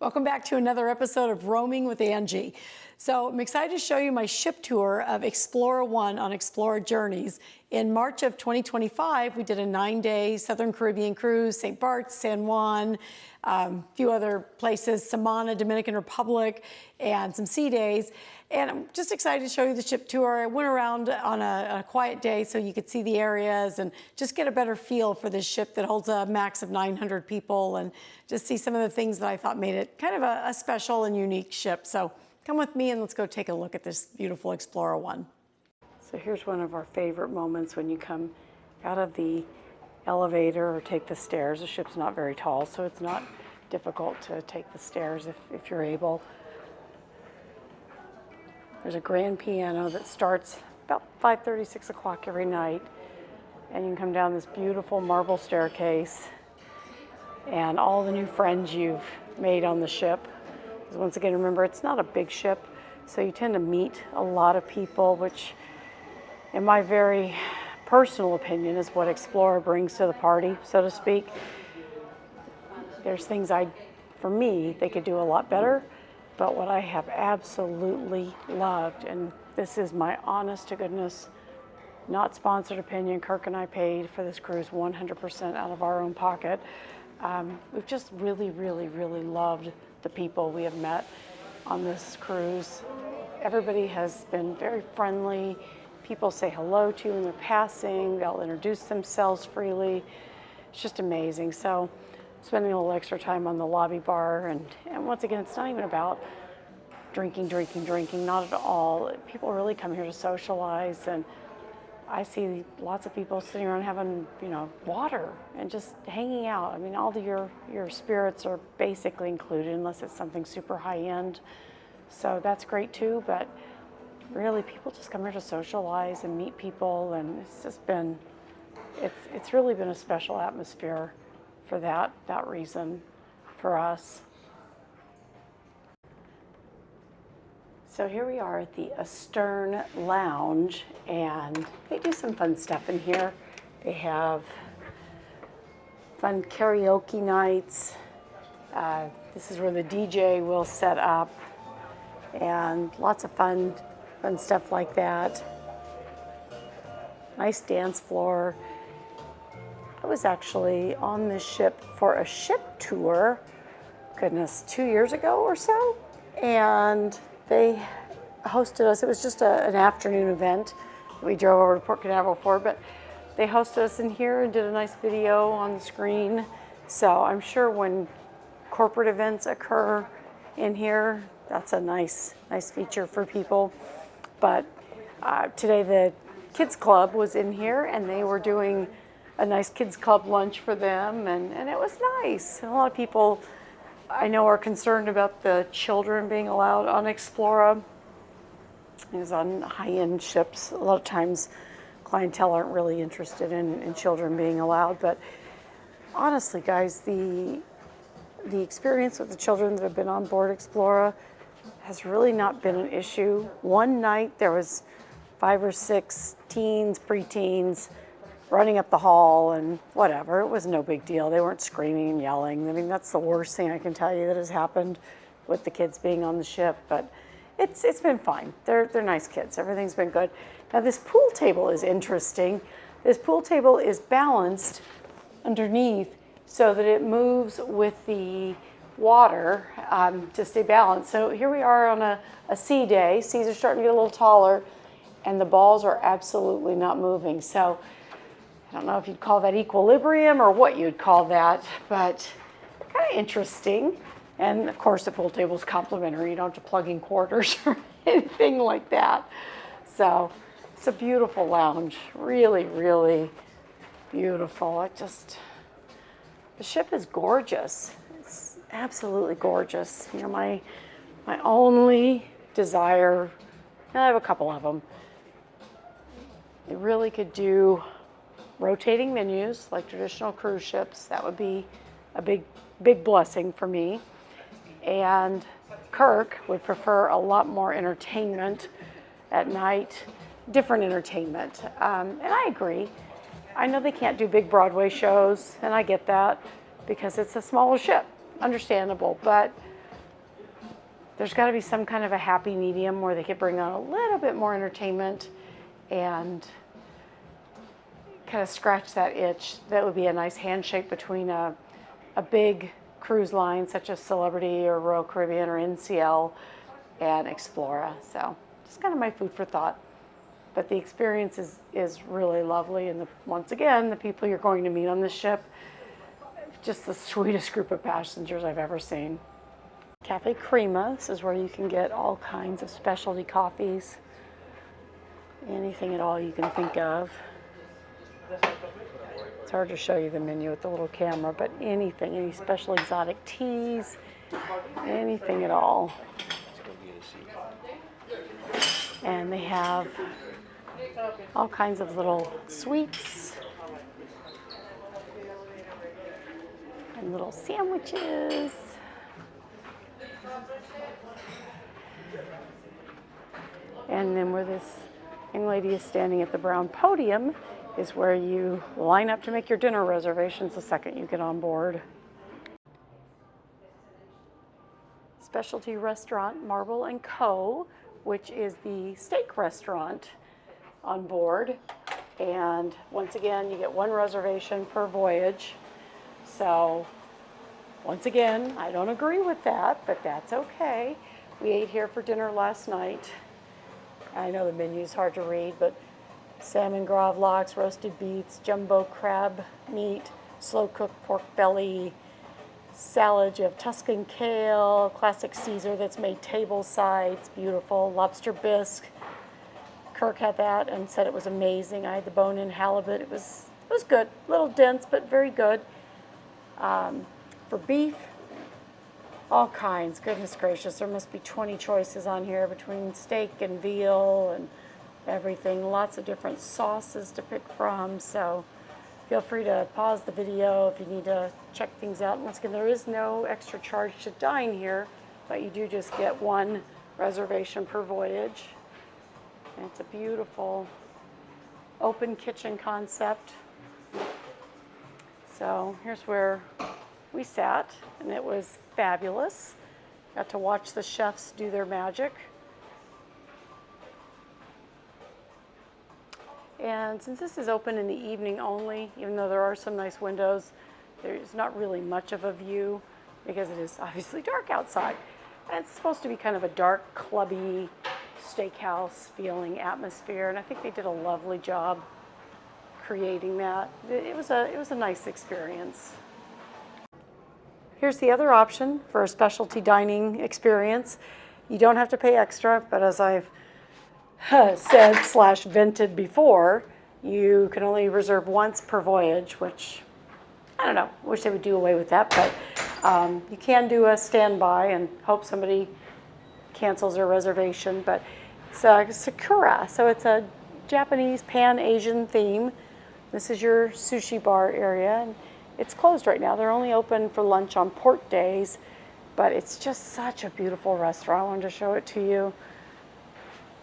Welcome back to another episode of Roaming with Angie. So I'm excited to show you my ship tour of Explora I on Explora Journeys. In March of 2025, we did a 9-day Southern Caribbean cruise, St. Bart's, San Juan, a few other places, Samana, Dominican Republic, and some sea days. And I'm just excited to show you the ship tour. I went around on a quiet day so you could see the areas and just get a better feel for this ship that holds a max of 900 people and just see some of the things that I thought made it kind of a special and unique ship. So come with me and let's go take a look at this beautiful Explora I. So here's one of our favorite moments when you come out of the elevator or take the stairs. The ship's not very tall, so it's not difficult to take the stairs if you're able. There's a grand piano that starts about 5:30, 6 o'clock every night. And you can come down this beautiful marble staircase and all the new friends you've made on the ship. Because once again, remember, it's not a big ship, so you tend to meet a lot of people, which in my very personal opinion is what Explora brings to the party, so to speak. There's things for me, they could do a lot better. But what I have absolutely loved, and this is my honest to goodness, not sponsored opinion, Kirk and I paid for this cruise 100% out of our own pocket. We've just really, really, really loved the people we have met on this cruise. Everybody has been very friendly. People say hello to you when they're passing. They'll introduce themselves freely. It's just amazing. So spending a little extra time on the lobby bar. And once again, it's not even about drinking, not at all. People really come here to socialize. And I see lots of people sitting around having, water and just hanging out. I mean, all of your spirits are basically included unless it's something super high end. So that's great too. But really, people just come here to socialize and meet people. And it's just been, it's really been a special atmosphere for that reason for us. So here we are at the Astern Lounge, and they do some fun stuff in here. They have fun karaoke nights. This is where the DJ will set up, and lots of fun stuff like that. Nice dance floor. I was actually on this ship for a ship tour, 2 years ago or so, and they hosted us. It was just an afternoon event we drove over to Port Canaveral for, but they hosted us in here and did a nice video on the screen. So I'm sure when corporate events occur in here, that's a nice feature for people. But today the kids club was in here and they were doing a nice kids club lunch for them, and it was nice. And a lot of people I know are concerned about the children being allowed on Explora. Because on high-end ships, a lot of times clientele aren't really interested in children being allowed. But honestly, guys, the experience with the children that have been on board Explora has really not been an issue. One night there was 5 or 6 teens, preteens, running up the hall and whatever. It was no big deal. They weren't screaming and yelling. I mean, that's the worst thing I can tell you that has happened with the kids being on the ship, but it's been fine. They're nice kids. Everything's been good. Now this pool table is interesting. This pool table is balanced underneath so that it moves with the water to stay balanced. So here we are on a sea day. Seas are starting to get a little taller and the balls are absolutely not moving. So I don't know if you'd call that equilibrium or what you'd call that, but kind of interesting. And of course the pool table is complimentary. You don't have to plug in quarters or anything like that. So it's a beautiful lounge, really, really beautiful. The ship is gorgeous. It's absolutely gorgeous. My only desire, and I have a couple of them, they really could do rotating menus like traditional cruise ships. That would be a big blessing for me. And Kirk would prefer a lot more entertainment at night, different entertainment. And I agree. I know they can't do big Broadway shows, and I get that because it's a smaller ship, understandable. But there's got to be some kind of a happy medium where they could bring on a little bit more entertainment and kind of scratch that itch. That would be a nice handshake between a big cruise line such as Celebrity or Royal Caribbean or NCL and Explora. So just kind of my food for thought. But the experience is really lovely. And once again, the people you're going to meet on this ship, just the sweetest group of passengers I've ever seen. Cafe Crema, this is where you can get all kinds of specialty coffees, anything at all you can think of. It's hard to show you the menu with the little camera, but anything, any special exotic teas, anything at all. And they have all kinds of little sweets and little sandwiches. And then where this young lady is standing at the brown podium is where you line up to make your dinner reservations the second you get on board. Specialty restaurant Marble & Co., which is the steak restaurant on board. And once again, you get one reservation per voyage. So once again, I don't agree with that, but that's okay. We ate here for dinner last night. I know the menu is hard to read, but salmon gravlax, roasted beets, jumbo crab meat, slow-cooked pork belly, salad. You have Tuscan kale, classic Caesar that's made tableside. It's beautiful. Lobster bisque. Kirk had that and said it was amazing. I had the bone-in halibut. It was good. A little dense, but very good. For beef, all kinds. Goodness gracious, there must be 20 choices on here between steak and veal and everything. Lots of different sauces to pick from. So feel free to pause the video if you need to check things out. Once again, there is no extra charge to dine here, but you do just get one reservation per voyage. And it's a beautiful open kitchen concept. So here's where we sat, and it was fabulous. Got to watch the chefs do their magic. And since this is open in the evening only, even though there are some nice windows, there's not really much of a view because it is obviously dark outside. And it's supposed to be kind of a dark, clubby, steakhouse feeling atmosphere, and I think they did a lovely job creating that. It was a nice experience. Here's the other option for a specialty dining experience. You don't have to pay extra, but as I've said / vented before, you can only reserve once per voyage, which I don't know, wish they would do away with that, but you can do a standby and hope somebody cancels their reservation. But it's Sakura, so it's a Japanese Pan-Asian theme. This is your sushi bar area, and it's closed right now. They're only open for lunch on port days, but it's just such a beautiful restaurant. I wanted to show it to you.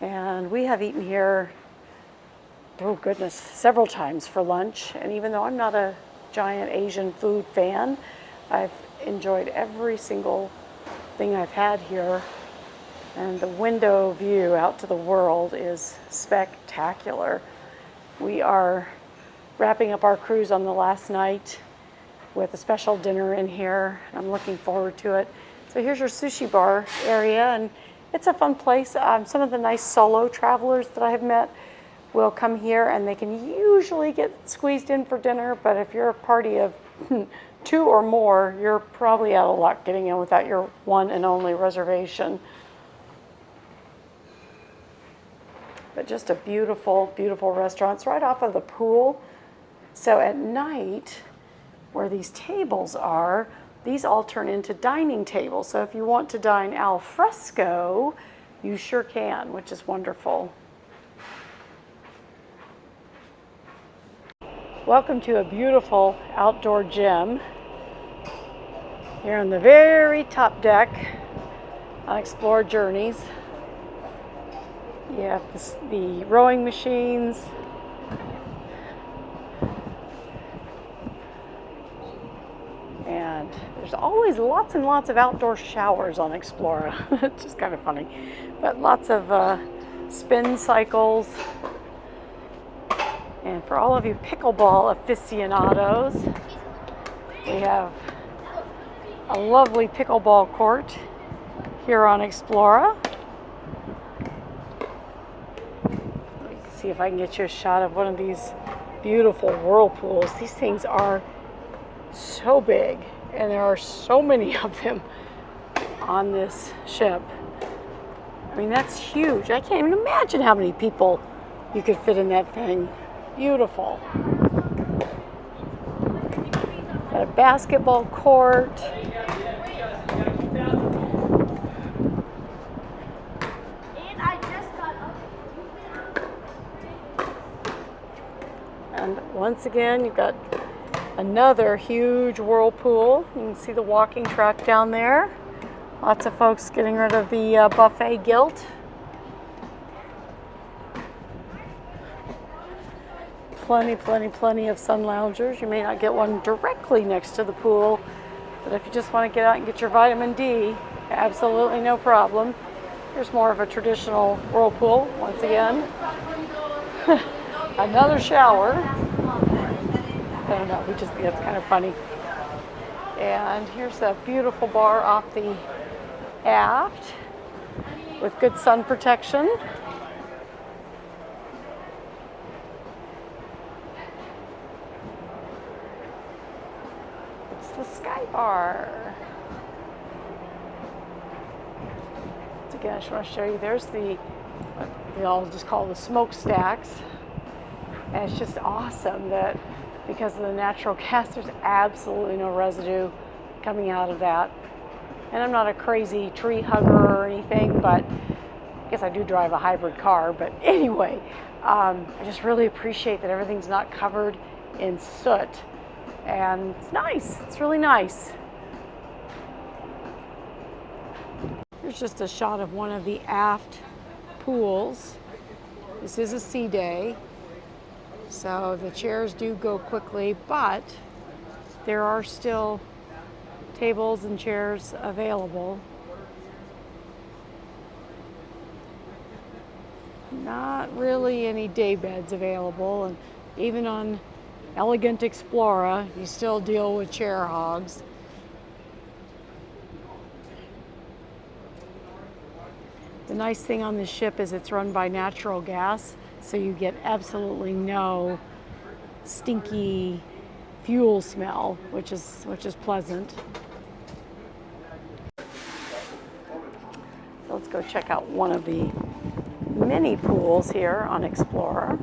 And we have eaten here, oh goodness, several times for lunch. And even though I'm not a giant Asian food fan, I've enjoyed every single thing I've had here. And the window view out to the world is spectacular. We are wrapping up our cruise on the last night with a special dinner in here. I'm looking forward to it. So here's your sushi bar area, and it's a fun place. Some of the nice solo travelers that I have met will come here, and they can usually get squeezed in for dinner, but if you're a party of 2 or more, you're probably out of luck getting in without your one and only reservation. But just a beautiful, beautiful restaurant. It's right off of the pool. So at night, where these tables are, these all turn into dining tables. So if you want to dine al fresco, you sure can, which is wonderful. Welcome to a beautiful outdoor gym here on the very top deck on Explora Journeys. You have the rowing machines, and And there's always lots and lots of outdoor showers on Explora. It's just kind of funny. But lots of spin cycles. And for all of you pickleball aficionados, we have a lovely pickleball court here on Explora. See if I can get you a shot of one of these beautiful whirlpools. These things are so big, and there are so many of them on this ship. I mean, that's huge. I can't even imagine how many people you could fit in that thing. Beautiful. Got a basketball court. And once again, you've got another huge whirlpool. You can see the walking track down there. Lots of folks getting rid of the buffet guilt. Plenty of sun loungers. You may not get one directly next to the pool, but if you just want to get out and get your vitamin D, absolutely no problem. Here's more of a traditional whirlpool, once again. Another shower. I don't know, we just think that's kind of funny. And here's a beautiful bar off the aft with good sun protection. It's the Sky Bar. So again, I just want to show you, there's the, we all just call the smokestacks. And it's just awesome that because of the natural gas, there's absolutely no residue coming out of that. And I'm not a crazy tree hugger or anything, but I guess I do drive a hybrid car. But anyway, I just really appreciate that everything's not covered in soot. And it's nice. It's really nice. Here's just a shot of one of the aft pools. This is a sea day. So the chairs do go quickly, but there are still tables and chairs available. Not really any day beds available, and even on Elegant Explora, you still deal with chair hogs. The nice thing on this ship is it's run by natural gas, so you get absolutely no stinky fuel smell, which is pleasant. So let's go check out one of the many pools here on Explora.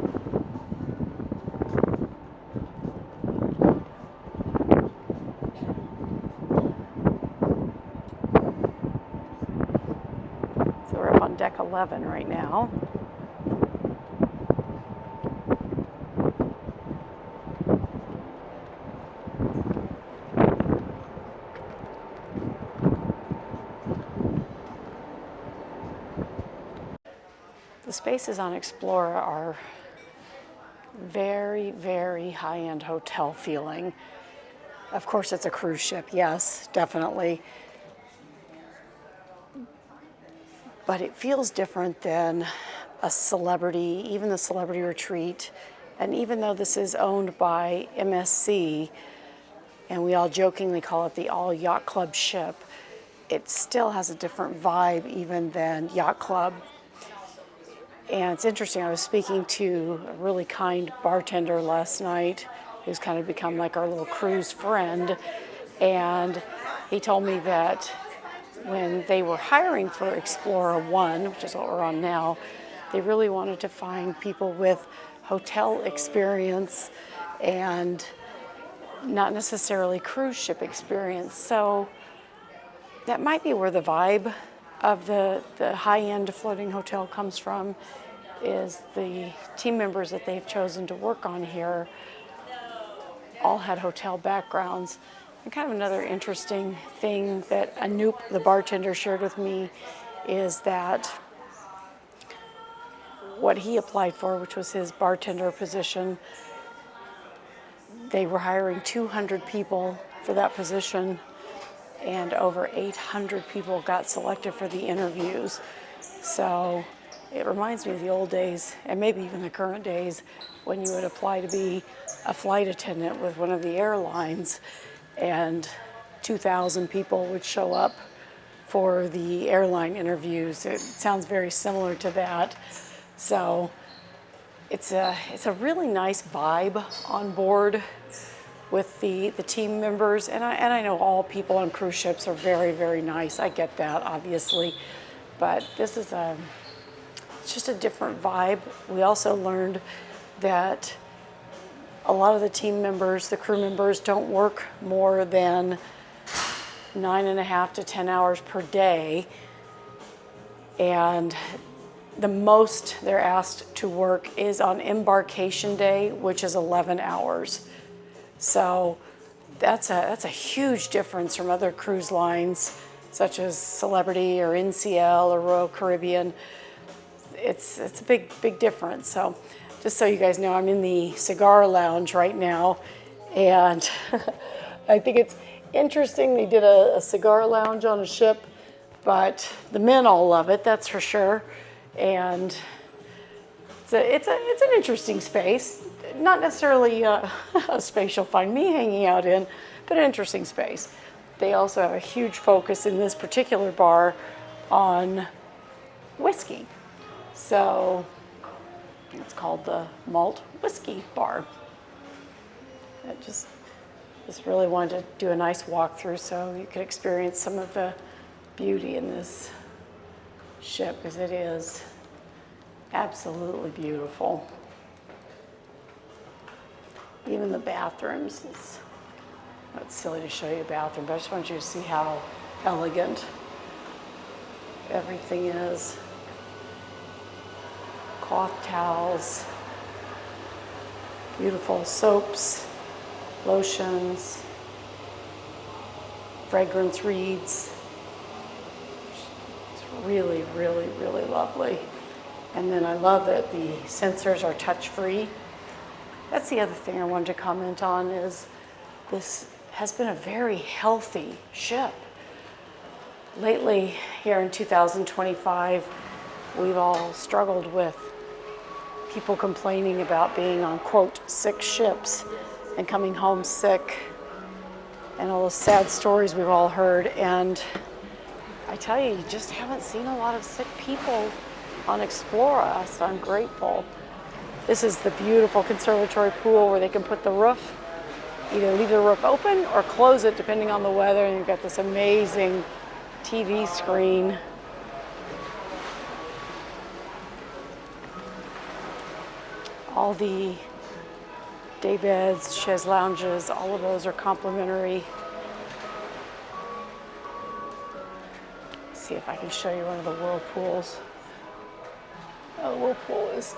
So we're up on deck 11 right now. The spaces on Explora are very, very high-end hotel feeling. Of course, it's a cruise ship, yes, definitely. But it feels different than a celebrity, even the Celebrity Retreat. And even though this is owned by MSC, and we all jokingly call it the All Yacht Club ship, it still has a different vibe even than Yacht Club. And it's interesting, I was speaking to a really kind bartender last night who's kind of become like our little cruise friend. And he told me that when they were hiring for Explora I, which is what we're on now, they really wanted to find people with hotel experience and not necessarily cruise ship experience. So that might be where the vibe of the high-end floating hotel comes from, is the team members that they've chosen to work on here all had hotel backgrounds. And kind of another interesting thing that Anoop, the bartender, shared with me is that what he applied for, which was his bartender position, They were hiring 200 people for that position, and over 800 people got selected for the interviews. So it reminds me of the old days, and maybe even the current days, when you would apply to be a flight attendant with one of the airlines, and 2,000 people would show up for the airline interviews. It sounds very similar to that. So it's a really nice vibe on board with the team members. And I know all people on cruise ships are very, very nice. I get that, obviously. But this is it's just a different vibe. We also learned that a lot of the team members, the crew members, don't work more than 9.5 to 10 hours per day. And the most they're asked to work is on embarkation day, which is 11 hours. So that's a huge difference from other cruise lines, such as Celebrity or NCL or Royal Caribbean. It's a big difference. So just so you guys know, I'm in the Cigar lounge right now, and I think it's interesting. They did a cigar lounge on a ship, but the men all love it, that's for sure. And it's an interesting space. Not necessarily a space you'll find me hanging out in, but an interesting space. They also have a huge focus in this particular bar on whiskey. So it's called the Malt Whiskey Bar. I just really wanted to do a nice walkthrough so you could experience some of the beauty in this ship, because it is absolutely beautiful. Even the bathrooms, it's silly to show you a bathroom, but I just want you to see how elegant everything is. Cloth towels, beautiful soaps, lotions, fragrance reeds. It's really, really, really lovely. And then I love that the sensors are touch-free. That's the other thing I wanted to comment on, is this has been a very healthy ship. Lately, here in 2025, we've all struggled with people complaining about being on, quote, sick ships and coming home sick, and all those sad stories we've all heard. And I tell you, you just haven't seen a lot of sick people on Explora, so I'm grateful. This is the beautiful conservatory pool where they can put the roof, either leave the roof open or close it depending on the weather, and you've got this amazing TV screen. All the day beds, chaise lounges, all of those are complimentary. Let's see if I can show you one of the whirlpools. Oh, the whirlpool is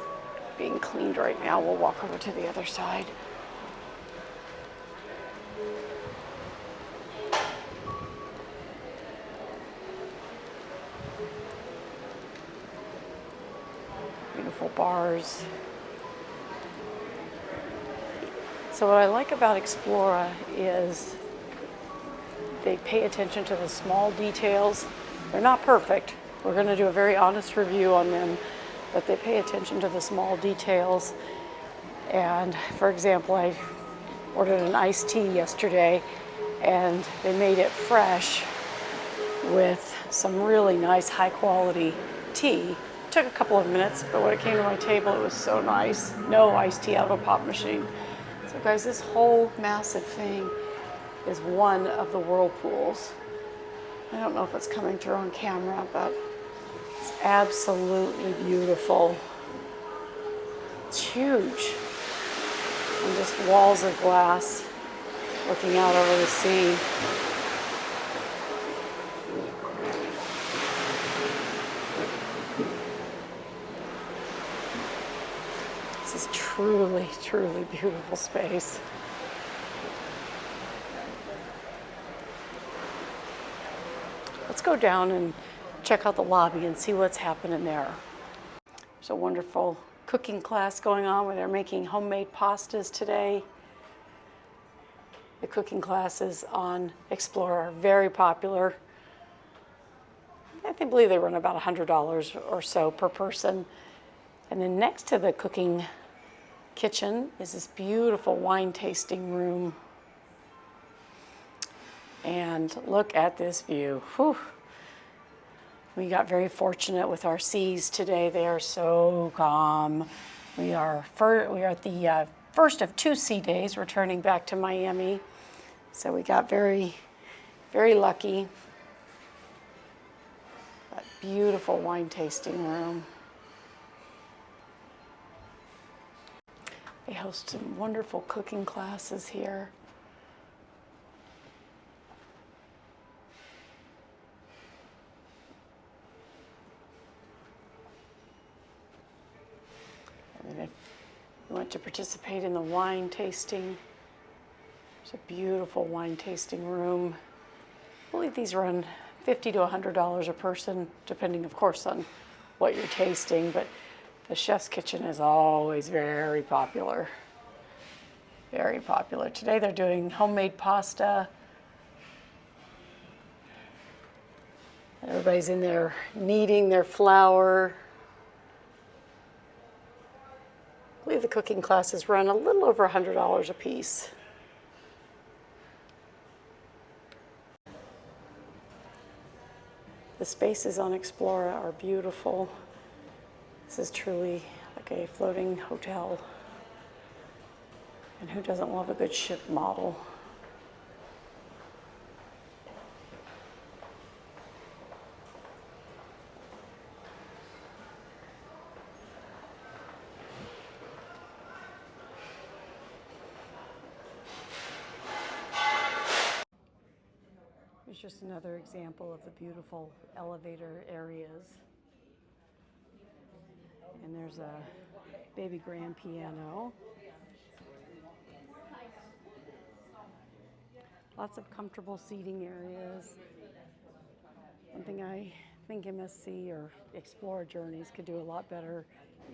being cleaned right now. We'll walk over to the other side. Beautiful bars. So what I like about Explora is they pay attention to the small details. They're not perfect. We're going to do a very honest review on them, but they pay attention to the small details. And for example, I ordered an iced tea yesterday, and they made it fresh with some really nice high quality tea. It took a couple of minutes, but when it came to my table, it was so nice. No iced tea out of a pop machine. So guys, this whole massive thing is one of the whirlpools. I don't know if it's coming through on camera, but it's absolutely beautiful. It's huge. And just walls of glass looking out over the sea. This is truly, truly beautiful space. Let's go down and check out the lobby and see what's happening there. There's a wonderful cooking class going on where they're making homemade pastas today. The cooking classes on Explora are very popular. I believe they run about $100 or so per person. And then next to the cooking kitchen is this beautiful wine tasting room. And look at this view. Whew. We got very fortunate with our seas today. They are so calm. We are at the first of 2 sea days returning back to Miami. So we got very, very lucky. That beautiful wine tasting room. They host some wonderful cooking classes here. And if you want to participate in the wine tasting, there's a beautiful wine tasting room. I believe these run $50 to $100 a person, depending, of course, on what you're tasting, but the chef's kitchen is always very popular. Very popular. Today they're doing homemade pasta. Everybody's in there kneading their flour. I believe the cooking classes run a little over $100 a piece. The spaces on Explora are beautiful. This is truly like a floating hotel. And who doesn't love a good ship model? Here's just another example of the beautiful elevator areas. And there's a baby grand piano. Lots of comfortable seating areas. One thing I think MSC or Explora Journeys could do a lot better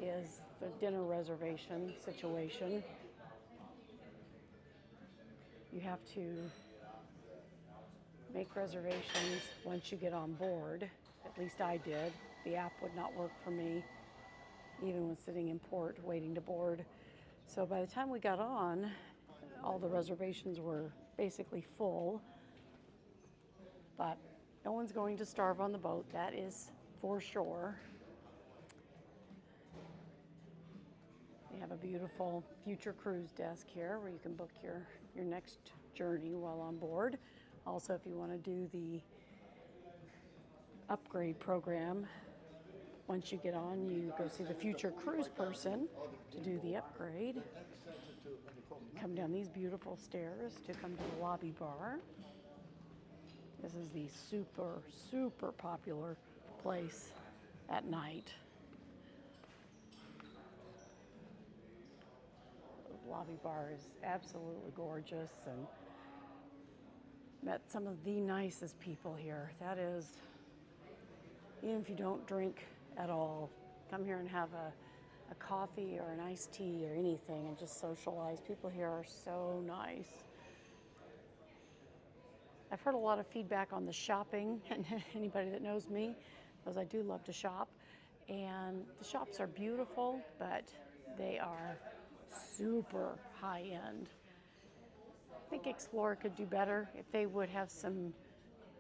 is the dinner reservation situation. You have to make reservations once you get on board. At least I did. The app would not work for me, even when sitting in port waiting to board. So by the time we got on, all the reservations were basically full. But no one's going to starve on the boat, that is for sure. We have a beautiful future cruise desk here where you can book your next journey while on board. Also, if you want to do the upgrade program, once you get on, you go see the future cruise person to do the upgrade. Come down these beautiful stairs to come to the lobby bar. This is the super, super popular place at night. The lobby bar is absolutely gorgeous, and met some of the nicest people here. That is, even if you don't drink at all, come here and have a coffee or an iced tea or anything and just socialize. People here are so nice. I've heard a lot of feedback on the shopping, and anybody that knows me knows I do love to shop. And the shops are beautiful, but they are super high end. I think Explora could do better if they would have some,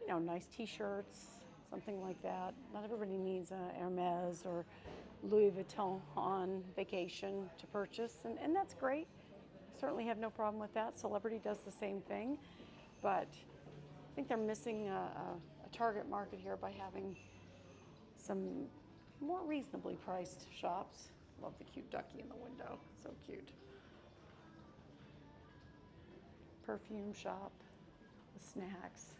nice t-shirts, something like that. Not everybody needs a Hermes or Louis Vuitton on vacation to purchase, and that's great. Certainly have no problem with that. Celebrity does the same thing, but I think they're missing a target market here by having some more reasonably priced shops. Love the cute ducky in the window, so cute. Perfume shop, the snacks.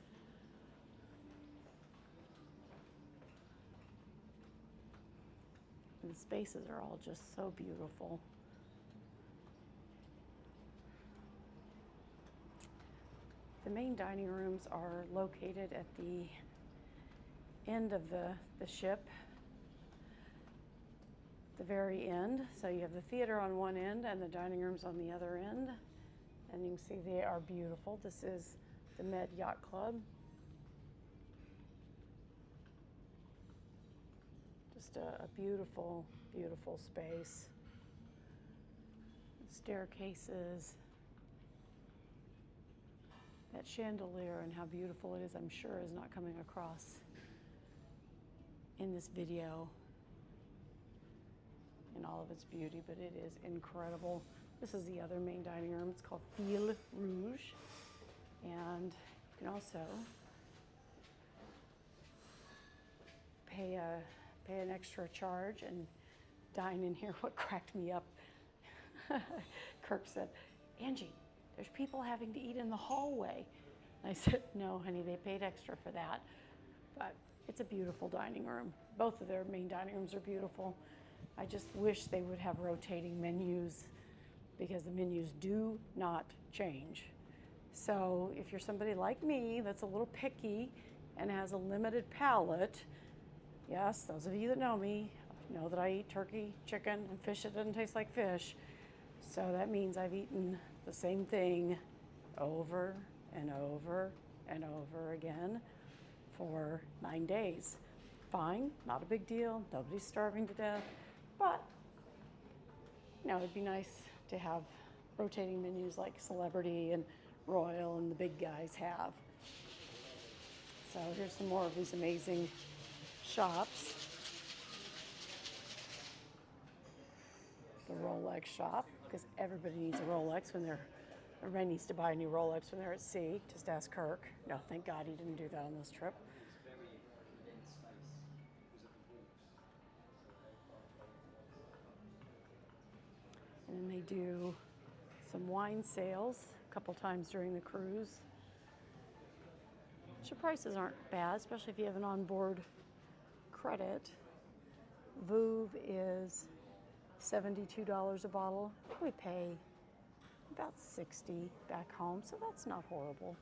And the spaces are all just so beautiful. The main dining rooms are located at the end of the ship, the very end. So you have the theater on one end and the dining rooms on the other end. And you can see they are beautiful. This is the Med Yacht Club. Just a beautiful, beautiful space. Staircases. That chandelier and how beautiful it is, I'm sure, is not coming across in this video in all of its beauty, but it is incredible. This is the other main dining room. It's called Fil Rouge. And you can also pay an extra charge and dine in here. What cracked me up, Kirk said, "Angie, there's people having to eat in the hallway." And I said, "No, honey, they paid extra for that." But it's a beautiful dining room. Both of their main dining rooms are beautiful. I just wish they would have rotating menus because the menus do not change. So if you're somebody like me that's a little picky and has a limited palate, yes, those of you that know me know that I eat turkey, chicken, and fish that doesn't taste like fish. So that means I've eaten the same thing over and over and over again for 9 days. Fine, not a big deal. Nobody's starving to death. But, you know, it'd be nice to have rotating menus like Celebrity and Royal and the big guys have. So here's some more of these amazing shops. The Rolex shop, because everybody needs a Rolex when everybody needs to buy a new Rolex when they're at sea. Just ask Kirk. No, thank God he didn't do that on this trip. And then they do some wine sales a couple times during the cruise. Your prices aren't bad, especially if you have an onboard credit. Vouv is $72 a bottle. We pay about $60 back home, so that's not horrible.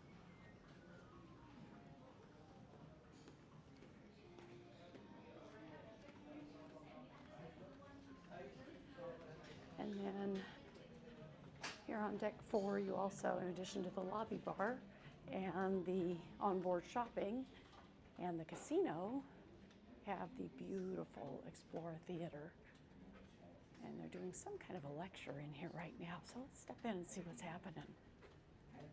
And then here on deck 4, you also, in addition to the lobby bar and the onboard shopping and the casino, have the beautiful Explora Theater. And they're doing some kind of a lecture in here right now. So let's step in and see what's happening. And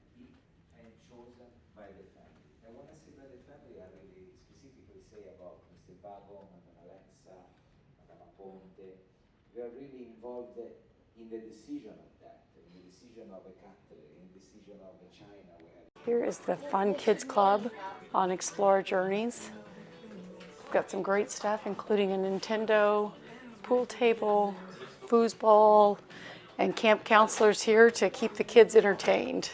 chosen by the family. And when I say by the family, I really specifically say about Mr. Vago, Madame Alexa, Madame Aponte. We are really involved in the decision of that, in the decision of a cutlery, in the decision of a china. Here is the Fun Kids Club on Explora Journeys. We've got some great stuff, including a Nintendo pool table, foosball, and camp counselors here to keep the kids entertained.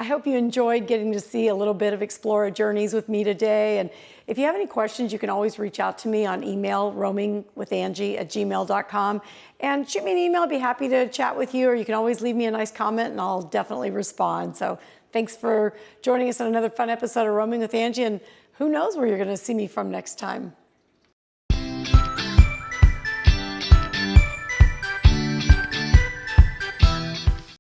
I hope you enjoyed getting to see a little bit of Explora Journeys with me today. And if you have any questions, you can always reach out to me on email, roamingwithangie@gmail.com. And shoot me an email. I'd be happy to chat with you, or you can always leave me a nice comment and I'll definitely respond. So thanks for joining us on another fun episode of Roaming with Angie. And who knows where you're going to see me from next time.